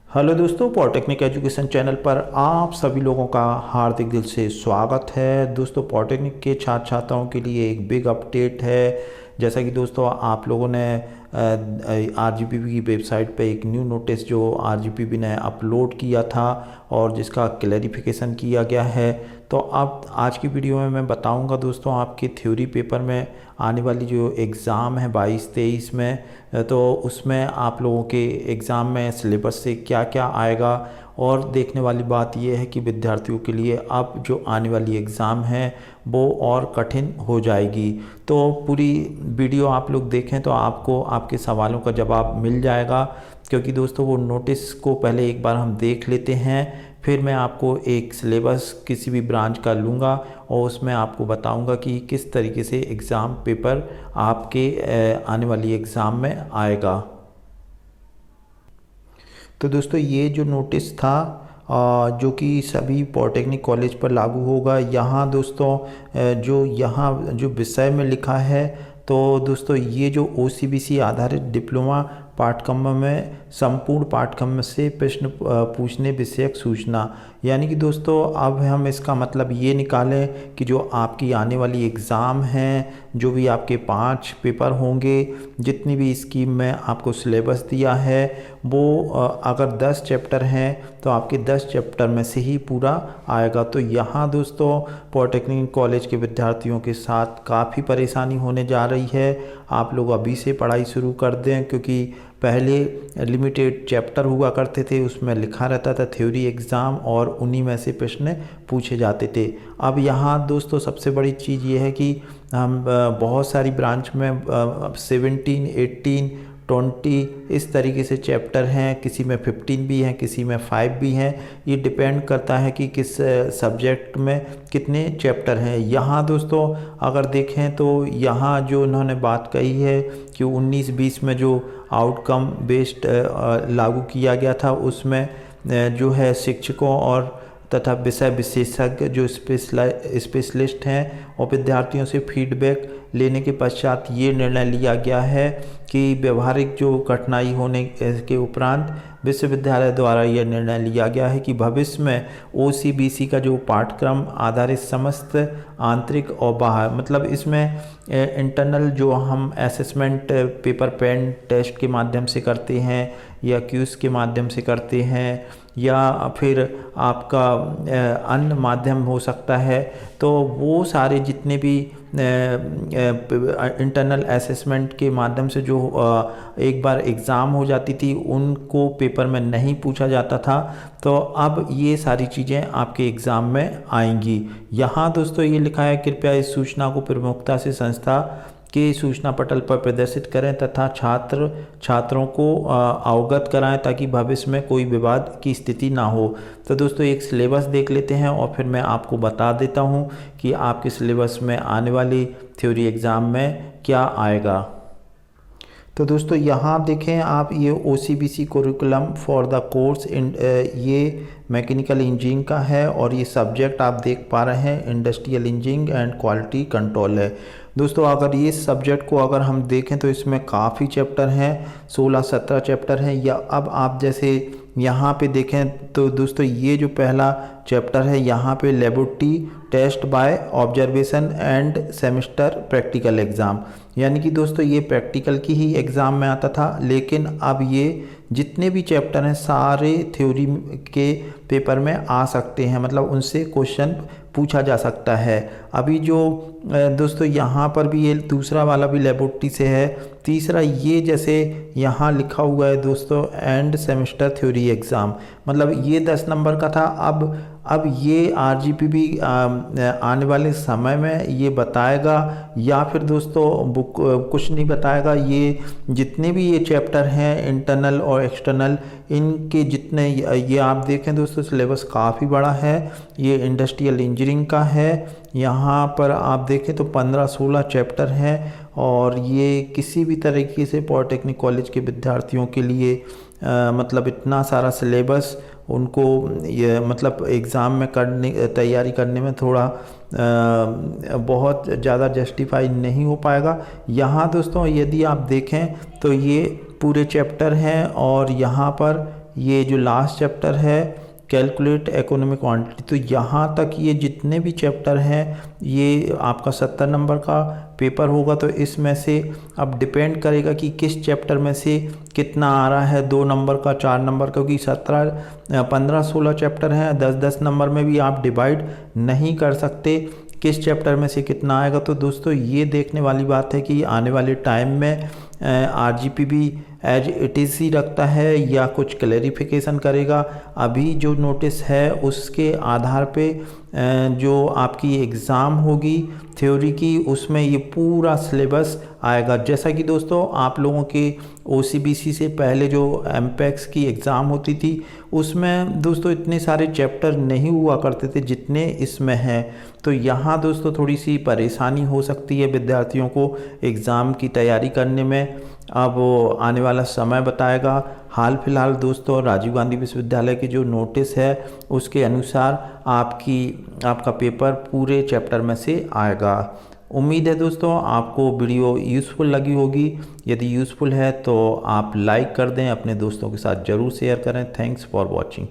Hello दोस्तों, polytechnic education channel पर आप सभी लोगों का हार्दिक दिल से स्वागत है। दोस्तों, पॉलिटेक्निक के छात्र छात्राओं के लिए एक बिग अपडेट है। जैसा कि दोस्तों आप लोगों ने आरजीपीबी की वेबसाइट पे एक न्यू नोटिस जो आरजीपीबी ने अपलोड किया था और जिसका क्लैरिफिकेशन किया गया है, तो अब आज की वीडियो में मैं बताऊंगा दोस्तों आपके थ्योरी पेपर में आने वाली जो एग्ज़ाम है 22-23 में, तो उसमें आप लोगों के एग्ज़ाम में सिलेबस से क्या क्या आएगा। और देखने वाली बात यह है कि विद्यार्थियों के लिए अब जो आने वाली एग्ज़ाम है वो और कठिन हो जाएगी। तो पूरी वीडियो आप लोग देखें तो आपको आपके सवालों का जवाब मिल जाएगा, क्योंकि दोस्तों वो नोटिस को पहले एक बार हम देख लेते हैं, फिर मैं आपको एक सिलेबस किसी भी ब्रांच का लूँगा और उसमें आपको बताऊंगा कि किस तरीके से एग्ज़ाम पेपर आपके आने वाली एग्ज़ाम में आएगा। तो दोस्तों ये जो नोटिस था जो कि सभी पॉलिटेक्निक कॉलेज पर लागू होगा, यहाँ दोस्तों यहाँ जो विषय में लिखा है, तो दोस्तों ये जो OCBC आधारित डिप्लोमा पाठ्यक्रम में संपूर्ण पाठ्यक्रम से प्रश्न पूछने विषयक सूचना, यानी कि दोस्तों अब हम इसका मतलब ये निकालें कि जो आपकी आने वाली एग्ज़ाम हैं, जो भी आपके 5 पेपर होंगे, जितनी भी स्कीम में आपको सिलेबस दिया है, वो अगर 10 चैप्टर हैं तो आपके 10 चैप्टर में से ही पूरा आएगा। तो यहाँ दोस्तों पॉलिटेक्निक कॉलेज के विद्यार्थियों के साथ काफ़ी परेशानी होने जा रही है। आप लोग अभी से पढ़ाई शुरू कर दें, क्योंकि पहले लिमिटेड चैप्टर हुआ करते थे, उसमें लिखा रहता था थ्योरी एग्ज़ाम और उन्हीं में से प्रश्न पूछे जाते थे। अब यहाँ दोस्तों सबसे बड़ी चीज़ ये है कि हम बहुत सारी ब्रांच में 17, 18, 20 इस तरीके से चैप्टर हैं, किसी में 15 भी हैं, किसी में 5 भी हैं। ये डिपेंड करता है कि किस सब्जेक्ट में कितने चैप्टर हैं। यहाँ दोस्तों अगर देखें तो यहाँ जो उन्होंने बात कही है कि 19-20 में जो आउटकम बेस्ड लागू किया गया था, उसमें जो है शिक्षकों और तथा विषय विशेषज्ञ जो स्पेशलिस्ट हैं और विद्यार्थियों से फीडबैक लेने के पश्चात ये निर्णय लिया गया है कि व्यवहारिक जो कठिनाई होने के उपरांत विश्वविद्यालय द्वारा यह निर्णय लिया गया है कि भविष्य में OCBC का जो पाठ्यक्रम आधारित समस्त आंतरिक और बाहर, मतलब इसमें इंटरनल जो हम असेसमेंट पेपर पेन टेस्ट के माध्यम से करते हैं या क्यूज के माध्यम से करते हैं या फिर आपका अन्य माध्यम हो सकता है, तो वो सारे जितने भी इंटरनल असेसमेंट के माध्यम से जो एक बार एग्ज़ाम हो जाती थी उनको पेपर में नहीं पूछा जाता था, तो अब ये सारी चीज़ें आपके एग्ज़ाम में आएंगी। यहाँ दोस्तों ये लिखा है, कृपया इस सूचना को प्रमुखता से संस्था के सूचना पटल पर प्रदर्शित करें तथा छात्रों को अवगत कराएं ताकि भविष्य में कोई विवाद की स्थिति ना हो। तो दोस्तों एक सिलेबस देख लेते हैं और फिर मैं आपको बता देता हूं कि आपके सिलेबस में आने वाली थ्योरी एग्ज़ाम में क्या आएगा। तो दोस्तों यहाँ देखें आप, ये OCBC curriculum for the course ये मैकेनिकल इंजीनियरिंग का है और ये सब्जेक्ट आप देख पा रहे हैं industrial engineering and quality control है। दोस्तों अगर ये सब्जेक्ट को अगर हम देखें तो इसमें काफ़ी चैप्टर हैं, 16-17 चैप्टर हैं। या अब आप जैसे यहाँ पे देखें तो दोस्तों ये जो पहला चैप्टर है, यहाँ पे laboratory test by observation and semester practical exam, यानी कि दोस्तों ये प्रैक्टिकल की ही एग्ज़ाम में आता था, लेकिन अब ये जितने भी चैप्टर हैं सारे थ्योरी के पेपर में आ सकते हैं, मतलब उनसे क्वेश्चन पूछा जा सकता है। अभी जो दोस्तों यहाँ पर भी ये दूसरा वाला भी लेबोरेटरी से है, तीसरा ये जैसे यहाँ लिखा हुआ है दोस्तों एंड सेमेस्टर थ्योरी एग्ज़ाम, मतलब ये 10 नंबर का था। अब ये आरजीपीबी आने वाले समय में ये बताएगा या फिर दोस्तों बुक कुछ नहीं बताएगा। ये जितने भी ये चैप्टर हैं इंटरनल और एक्सटर्नल, इनके जितने ये आप देखें दोस्तों सिलेबस काफ़ी बड़ा है। ये इंडस्ट्रियल इंजीनियरिंग का है, यहाँ पर आप देखें तो 15-16 चैप्टर हैं और ये किसी भी तरीके से पॉलिटेक्निक कॉलेज के विद्यार्थियों के लिए मतलब इतना सारा सिलेबस उनको ये मतलब एग्ज़ाम में तैयारी करने में थोड़ा बहुत ज़्यादा जस्टिफाई नहीं हो पाएगा। यहाँ दोस्तों यदि आप देखें तो ये पूरे चैप्टर हैं और यहाँ पर ये जो लास्ट चैप्टर है कैलकुलेट इकोनॉमिक क्वांटिटी, तो यहाँ तक ये जितने भी चैप्टर हैं ये आपका 70 नंबर का पेपर होगा। तो इसमें से अब डिपेंड करेगा कि किस चैप्टर में से कितना आ रहा है, 2 नंबर का, 4 नंबर का, क्योंकि 15-16 चैप्टर हैं, 10-10 नंबर में भी आप डिवाइड नहीं कर सकते किस चैप्टर में से कितना आएगा। तो दोस्तों ये देखने वाली बात है कि आने वाले टाइम में RGPB एज इट इज़ ही रखता है या कुछ क्लैरिफिकेशन करेगा। अभी जो नोटिस है उसके आधार पे जो आपकी एग्ज़ाम होगी थ्योरी की, उसमें ये पूरा सिलेबस आएगा। जैसा कि दोस्तों आप लोगों के OCBC से पहले जो MPEX की एग्ज़ाम होती थी उसमें दोस्तों इतने सारे चैप्टर नहीं हुआ करते थे जितने इसमें हैं। तो यहाँ दोस्तों थोड़ी सी परेशानी हो सकती है विद्यार्थियों को एग्ज़ाम की तैयारी करने में। अब आने वाला समय बताएगा। हाल फिलहाल दोस्तों राजीव गांधी विश्वविद्यालय की जो नोटिस है उसके अनुसार आपका पेपर पूरे चैप्टर में से आएगा। उम्मीद है दोस्तों आपको वीडियो यूज़फुल लगी होगी। यदि यूज़फुल है तो आप लाइक कर दें, अपने दोस्तों के साथ ज़रूर शेयर करें। Thanks for watching.